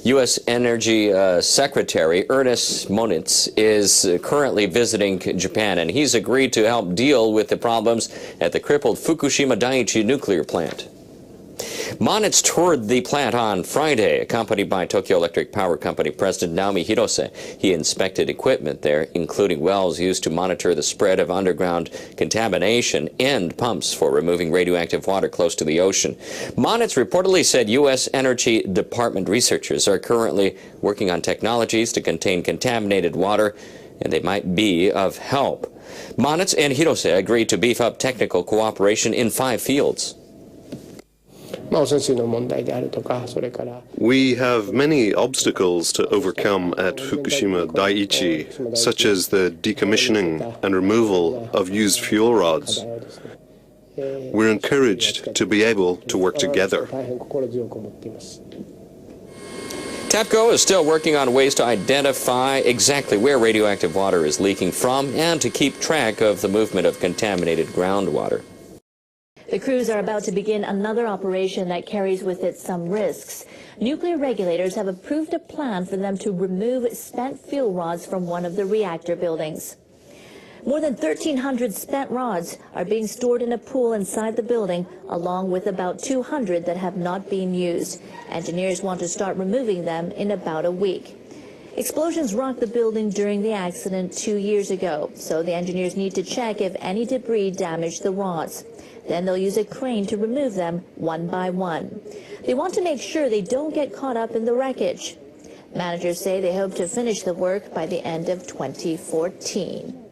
U.S. Energy Secretary Ernest Moniz is currently visiting Japan, and he's agreed to help deal with the problems at the crippled Fukushima Daiichi nuclear plant. Moniz toured the plant on Friday, accompanied by Tokyo Electric Power Company President Naomi Hirose. He inspected equipment there, including wells used to monitor the spread of underground contamination and pumps for removing radioactive water close to the ocean. Moniz reportedly said U.S. Energy Department researchers are currently working on technologies to contain contaminated water, and they might be of help. Moniz and Hirose agreed to beef up technical cooperation in 5 fields. We have many obstacles to overcome at Fukushima Daiichi, such as the decommissioning and removal of used fuel rods. We're encouraged to be able to work together. TEPCO is still working on ways to identify exactly where radioactive water is leaking from and to keep track of the movement of contaminated groundwater. The crews are about to begin another operation that carries with it some risks. Nuclear regulators have approved a plan for them to remove spent fuel rods from one of the reactor buildings. More than 1,300 spent rods are being stored in a pool inside the building, along with about 200 that have not been used. Engineers want to start removing them in about a week. Explosions rocked the building during the accident 2 years ago, so the engineers need to check if any debris damaged the rods. Then they'll use a crane to remove them one by one. They want to make sure they don't get caught up in the wreckage. Managers say they hope to finish the work by the end of 2014.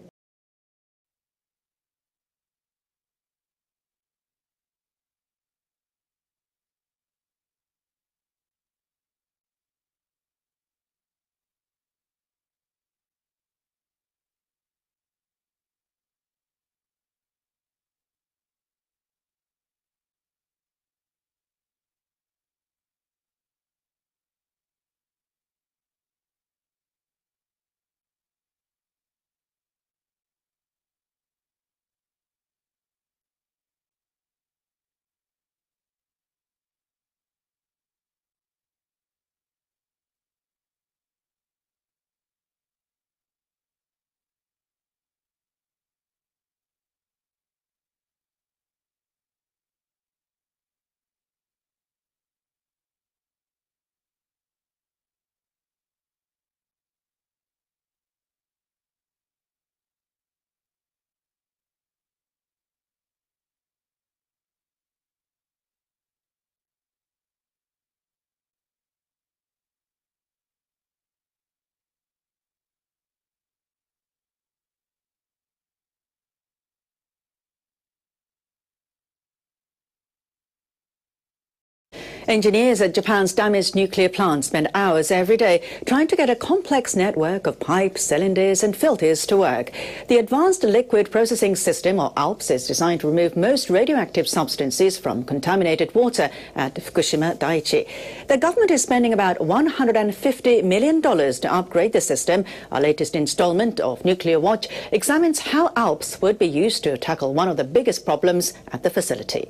Engineers at Japan's damaged nuclear plant spend hours every day trying to get a complex network of pipes, cylinders and filters to work. The Advanced Liquid Processing System, or ALPS, is designed to remove most radioactive substances from contaminated water at Fukushima Daiichi. The government is spending about $150 million to upgrade the system. Our latest installment of Nuclear Watch examines how ALPS would be used to tackle one of the biggest problems at the facility.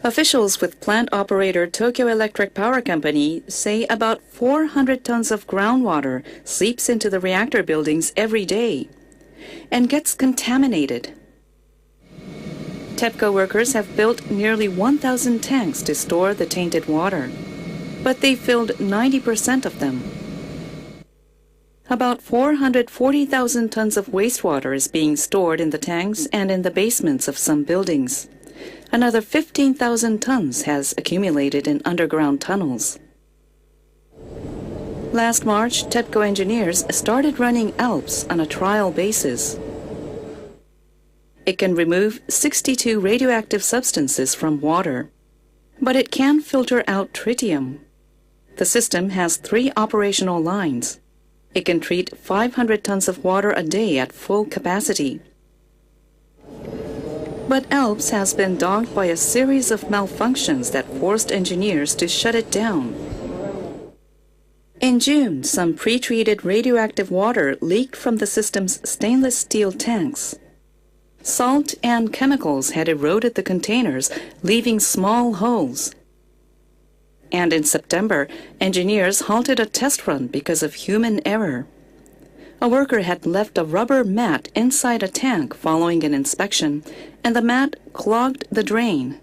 Officials with plant operator Tokyo Electric Power Company say about 400 tons of groundwater seeps into the reactor buildings every day and gets contaminated. TEPCO workers have built nearly 1,000 tanks to store the tainted water, but they filled 90% of them. About 440,000 tons of wastewater is being stored in the tanks and in the basements of some buildings. Another 15,000 tons has accumulated in underground tunnels. Last March, TEPCO engineers started running ALPS on a trial basis. It can remove 62 radioactive substances from water, but it can filter out tritium. The system has 3 operational lines. It can treat 500 tons of water a day at full capacity. But ALPS has been dogged by a series of malfunctions that forced engineers to shut it down. In June, some pre-treated radioactive water leaked from the system's stainless steel tanks. Salt and chemicals had eroded the containers, leaving small holes. And in September, engineers halted a test run because of human error. A worker had left a rubber mat inside a tank following an inspection, and the mat clogged the drain.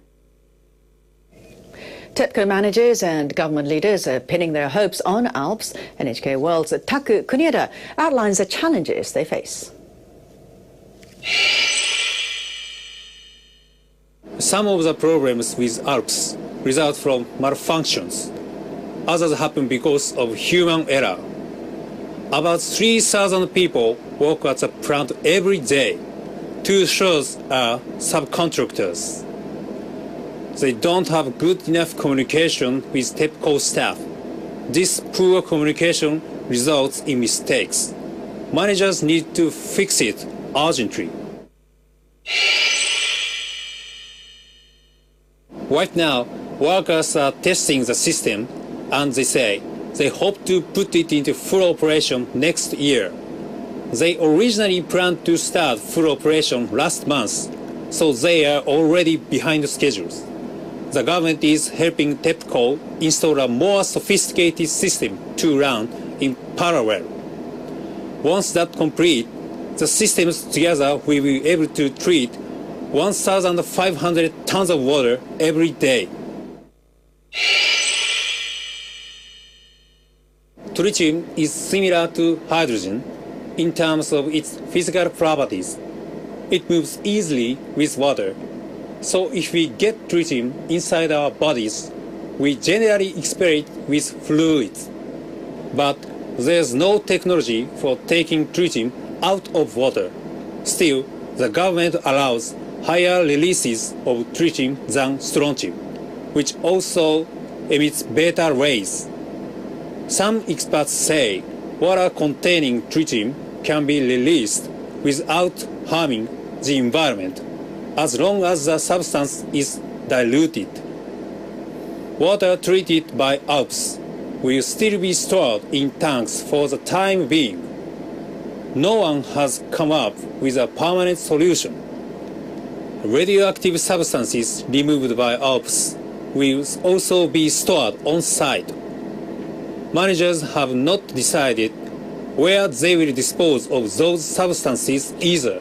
TEPCO managers and government leaders are pinning their hopes on ALPS. NHK World's Taku Kunieda outlines the challenges they face. Some of the problems with ALPS result from malfunctions. Others happen because of human error. About 3,000 people work at the plant every day. 2/3 are subcontractors. They don't have good enough communication with TEPCO staff. This poor communication results in mistakes. Managers need to fix it urgently. Right now, workers are testing the system, and they say they hope to put it into full operation next year. They originally planned to start full operation last month, so they are already behind the schedules. The government is helping TEPCO install a more sophisticated system to run in parallel. Once that's complete, the systems together will be able to treat 1,500 tons of water every day. Tritium is similar to hydrogen in terms of its physical properties. It moves easily with water. So if we get tritium inside our bodies, we generally experience with fluids. But there's no technology for taking tritium out of water. Still, the government allows higher releases of tritium than strontium, which also emits beta rays. Some experts say water containing tritium can be released without harming the environment, as long as the substance is diluted. Water treated by ALPS will still be stored in tanks for the time being. No one has come up with a permanent solution. Radioactive substances removed by ALPS will also be stored on site. Managers have not decided where they will dispose of those substances either.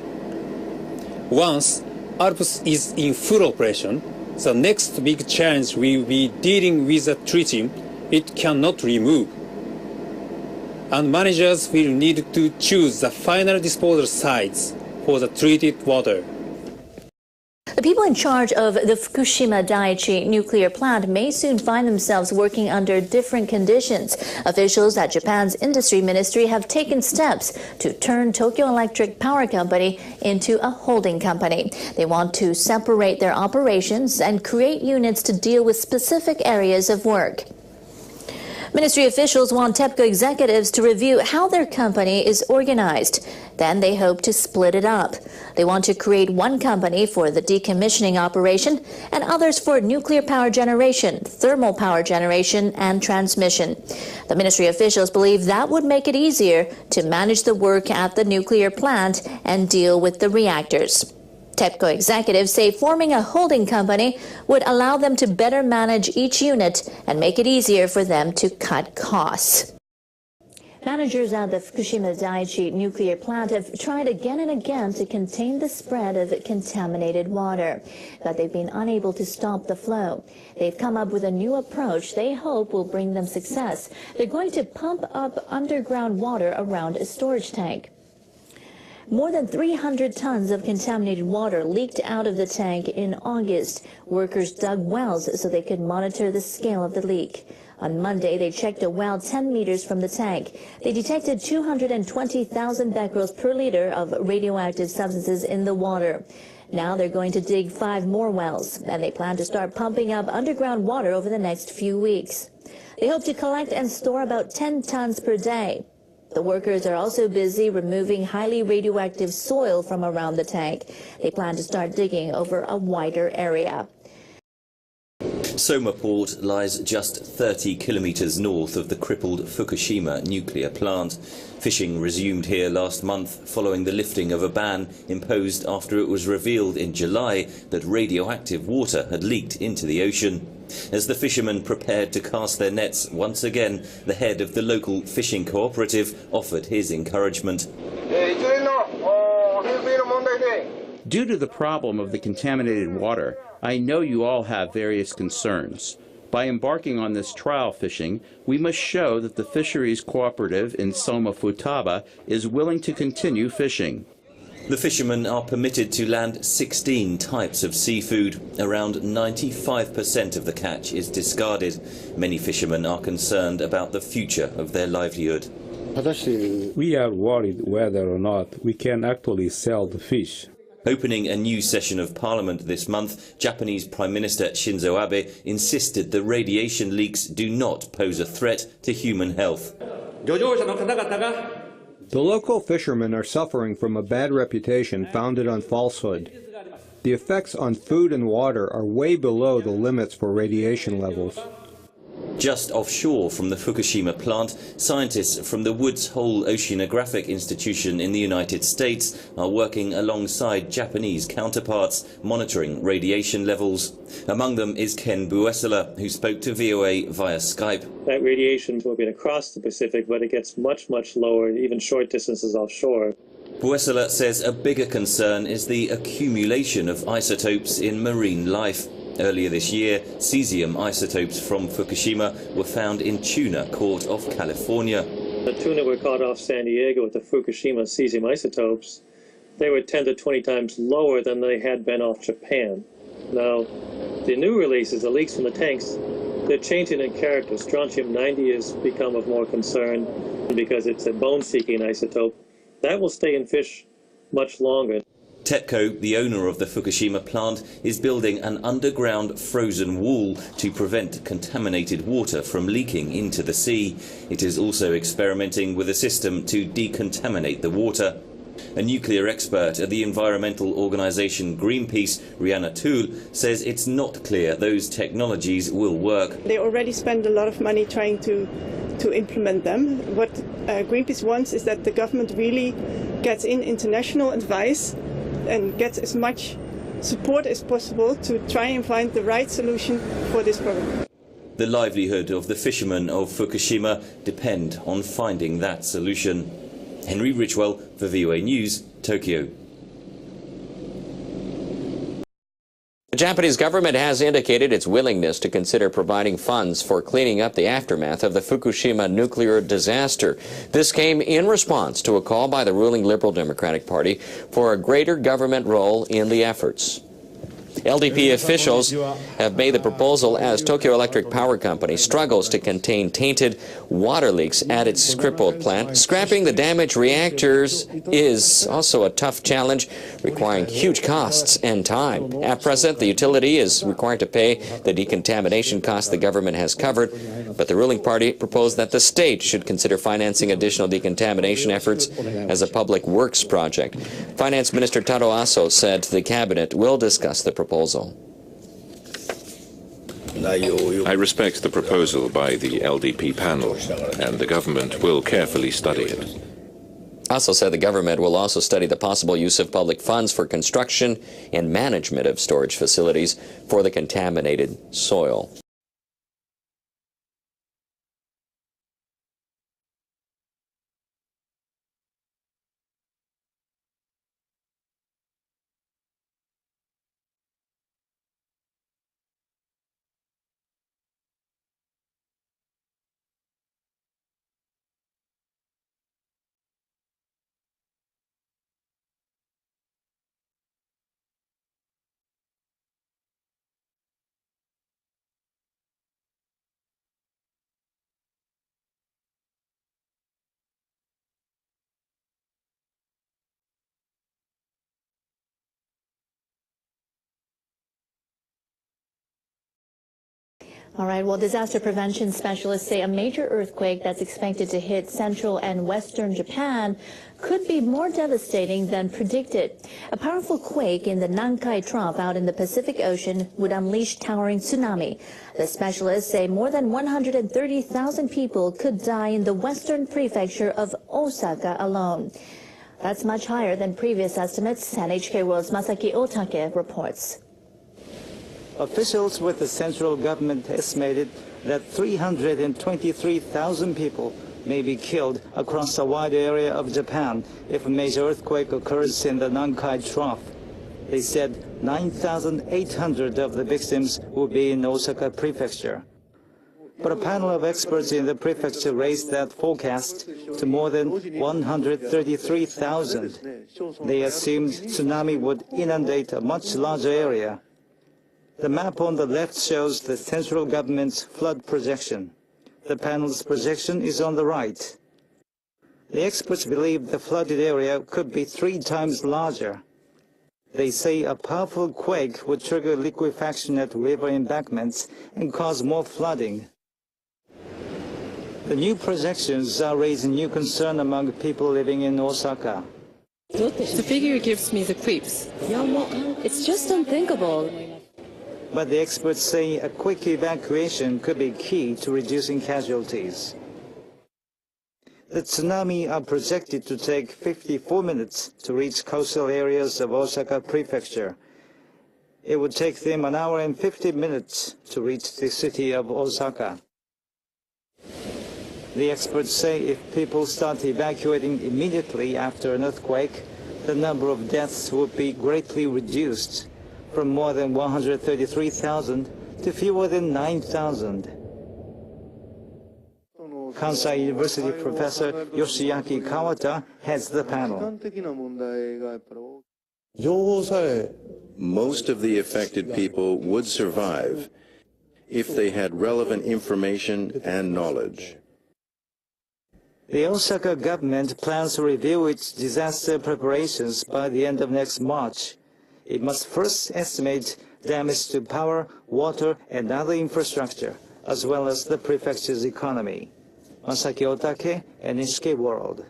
Once ALPS is in full operation, the next big challenge will be dealing with the tritium it cannot remove. And managers will need to choose the final disposal sites for the treated water. The people in charge of the Fukushima Daiichi nuclear plant may soon find themselves working under different conditions. Officials at Japan's industry ministry have taken steps to turn Tokyo Electric Power Company into a holding company. They want to separate their operations and create units to deal with specific areas of work. Ministry officials want TEPCO executives to review how their company is organized. Then they hope to split it up. They want to create one company for the decommissioning operation and others for nuclear power generation, thermal power generation, and transmission. The ministry officials believe that would make it easier to manage the work at the nuclear plant and deal with the reactors. TEPCO executives say forming a holding company would allow them to better manage each unit and make it easier for them to cut costs. Managers at the Fukushima Daiichi nuclear plant have tried again and again to contain the spread of contaminated water, but they've been unable to stop the flow. They've come up with a new approach they hope will bring them success. They're going to pump up underground water around a storage tank. More than 300 tons of contaminated water leaked out of the tank in August. Workers dug wells so they could monitor the scale of the leak. On Monday, they checked a well 10 meters from the tank. They detected 220,000 becquerels per liter of radioactive substances in the water. Now they're going to dig 5 more wells, and they plan to start pumping up underground water over the next few weeks. They hope to collect and store about 10 tons per day. The workers are also busy removing highly radioactive soil from around the tank. They plan to start digging over a wider area. Soma Port lies just 30 kilometres north of the crippled Fukushima nuclear plant. Fishing resumed here last month following the lifting of a ban imposed after it was revealed in July that radioactive water had leaked into the ocean. As the fishermen prepared to cast their nets once again, the head of the local fishing cooperative offered his encouragement. Due to the problem of the contaminated water, I know you all have various concerns. By embarking on this trial fishing, we must show that the fisheries cooperative in Soma Futaba is willing to continue fishing. The fishermen are permitted to land 16 types of seafood. Around 95% of the catch is discarded. Many fishermen are concerned about the future of their livelihood. We are worried whether or not we can actually sell the fish. Opening a new session of Parliament this month, Japanese Prime Minister Shinzo Abe insisted the radiation leaks do not pose a threat to human health. The local fishermen are suffering from a bad reputation founded on falsehood. The effects on food and water are way below the limits for radiation levels. Just offshore from the Fukushima plant, scientists from the Woods Hole Oceanographic Institution in the United States are working alongside Japanese counterparts, monitoring radiation levels. Among them is Ken Buesela, who spoke to VOA via Skype. That radiation is moving across the Pacific, but it gets much, much lower, even short distances offshore. Buesela says a bigger concern is the accumulation of isotopes in marine life. Earlier this year, cesium isotopes from Fukushima were found in tuna caught off California. The tuna were caught off San Diego with the Fukushima cesium isotopes. They were 10 to 20 times lower than they had been off Japan. Now, the new releases, the leaks from the tanks, they're changing in character. Strontium-90 has become of more concern because it's a bone-seeking isotope. That will stay in fish much longer. TEPCO, the owner of the Fukushima plant, is building an underground frozen wall to prevent contaminated water from leaking into the sea. It is also experimenting with a system to decontaminate the water. A nuclear expert at the environmental organisation Greenpeace, Rihanna Toole, says it's not clear those technologies will work. They already spend a lot of money trying to implement them. What Greenpeace wants is that the government really gets in international advice and gets as much support as possible to try and find the right solution for this problem. The livelihood of the fishermen of Fukushima depend on finding that solution. Henry Richwell for VOA News, Tokyo. The Japanese government has indicated its willingness to consider providing funds for cleaning up the aftermath of the Fukushima nuclear disaster. This came in response to a call by the ruling Liberal Democratic Party for a greater government role in the efforts. LDP officials have made the proposal as Tokyo Electric Power Company struggles to contain tainted water leaks at its crippled plant. Scrapping the damaged reactors is also a tough challenge, requiring huge costs and time. At present, the utility is required to pay the decontamination costs the government has covered, but the ruling party proposed that the state should consider financing additional decontamination efforts as a public works project. Finance Minister Taro Aso said the cabinet will discuss the proposal. I respect the proposal by the LDP panel, and the government will carefully study it. Aso said the government will also study the possible use of public funds for construction and management of storage facilities for the contaminated soil. All right, well, disaster prevention specialists say a major earthquake that's expected to hit central and western Japan could be more devastating than predicted. A powerful quake in the Nankai Trough out in the Pacific Ocean would unleash towering tsunami. The specialists say more than 130,000 people could die in the western prefecture of Osaka alone. That's much higher than previous estimates, NHK World's Masaki Otake reports. Officials with the central government estimated that 323,000 people may be killed across a wide area of Japan if a major earthquake occurs in the Nankai Trough. They said 9,800 of the victims will be in Osaka Prefecture. But a panel of experts in the prefecture raised that forecast to more than 133,000. They assumed tsunami would inundate a much larger area. The map on the left shows the central government's flood projection. The panel's projection is on the right. The experts believe the flooded area could be 3 times larger. They say a powerful quake would trigger liquefaction at river embankments and cause more flooding. The new projections are raising new concern among people living in Osaka. The figure gives me the creeps. It's just unthinkable. But the experts say a quick evacuation could be key to reducing casualties. The tsunami are projected to take 54 minutes to reach coastal areas of Osaka Prefecture. It would take them 1 hour and 50 minutes to reach the city of Osaka. The experts say if people start evacuating immediately after an earthquake, the number of deaths would be greatly reduced from more than 133,000 to fewer than 9,000. Kansai University professor Yoshiaki Kawata heads the panel. Most of the affected people would survive if they had relevant information and knowledge. The Osaka government plans to review its disaster preparations by the end of next March. It must first estimate damage to power, water, and other infrastructure, as well as the prefecture's economy. Masaki Otake, NHK World.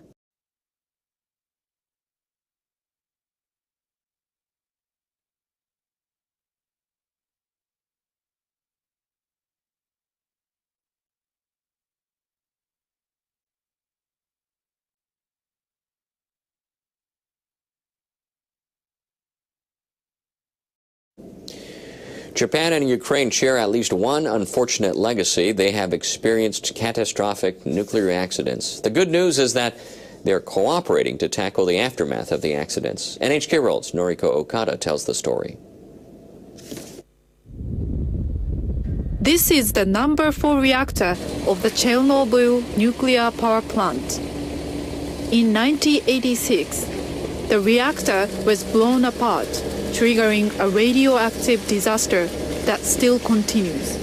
Japan and Ukraine share at least one unfortunate legacy. They have experienced catastrophic nuclear accidents. The good news is that they're cooperating to tackle the aftermath of the accidents. NHK World's Noriko Okada tells the story. This is the number 4 reactor of the Chernobyl nuclear power plant. In 1986, the reactor was blown apart, triggering a radioactive disaster that still continues.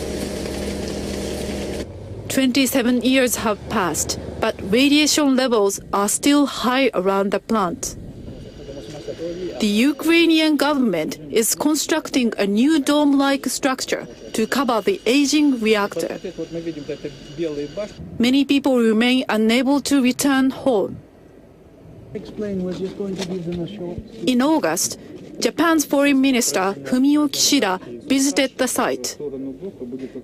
27 years have passed, but radiation levels are still high around the plant. The Ukrainian government is constructing a new dome-like structure to cover the aging reactor. Many people remain unable to return home. In August, Japan's Foreign Minister Fumio Kishida visited the site.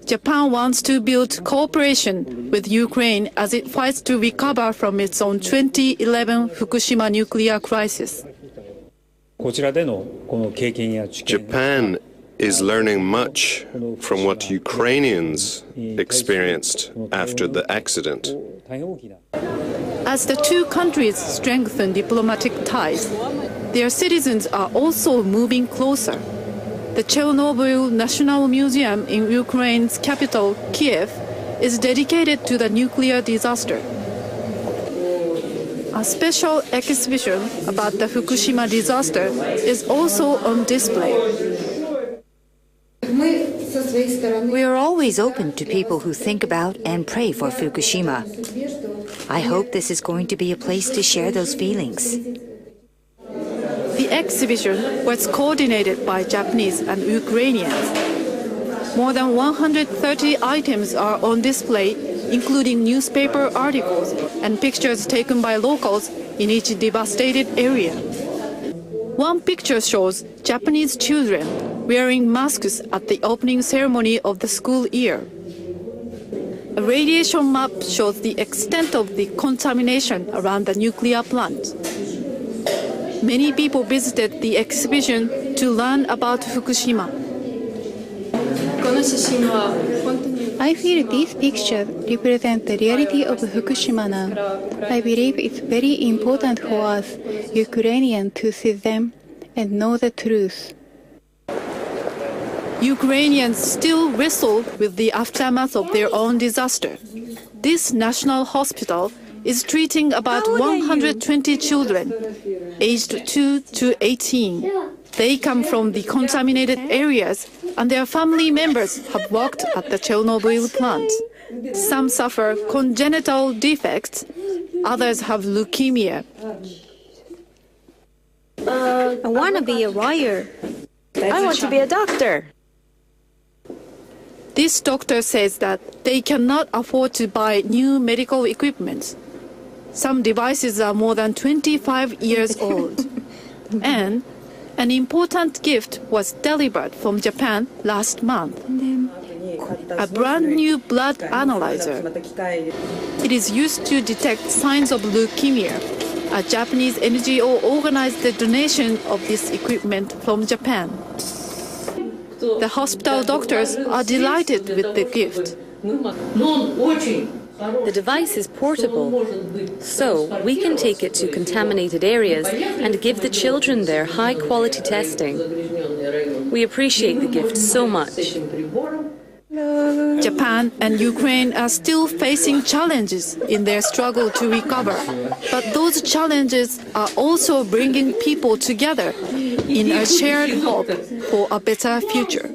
Japan wants to build cooperation with Ukraine as it fights to recover from its own 2011 Fukushima nuclear crisis. Japan is learning much from what Ukrainians experienced after the accident. As the two countries strengthen diplomatic ties, their citizens are also moving closer. The Chernobyl National Museum in Ukraine's capital, Kiev, is dedicated to the nuclear disaster. A special exhibition about the Fukushima disaster is also on display. We are always open to people who think about and pray for Fukushima. I hope this is going to be a place to share those feelings. The exhibition was coordinated by Japanese and Ukrainians. More than 130 items are on display, including newspaper articles and pictures taken by locals in each devastated area. One picture shows Japanese children wearing masks at the opening ceremony of the school year. A radiation map shows the extent of the contamination around the nuclear plant. Many people visited the exhibition to learn about Fukushima. I feel these pictures represent the reality of Fukushima now. I believe it's very important for us, Ukrainians, to see them and know the truth. Ukrainians still wrestle with the aftermath of their own disaster. This national hospital is treating about 120 children, aged 2 to 18. They come from the contaminated areas, and their family members have worked at the Chernobyl plant. Some suffer congenital defects, others have leukemia. I want to be a lawyer. I want to be a doctor. This doctor says that they cannot afford to buy new medical equipment. Some devices are more than 25 years old. And an important gift was delivered from Japan last month. A brand new blood analyzer. It is used to detect signs of leukemia. A Japanese NGO organized the donation of this equipment from Japan. The hospital doctors are delighted with the gift. The device is portable, so we can take it to contaminated areas and give the children there high-quality testing. We appreciate the gift so much. Japan and Ukraine are still facing challenges in their struggle to recover. But those challenges are also bringing people together in a shared hope for a better future.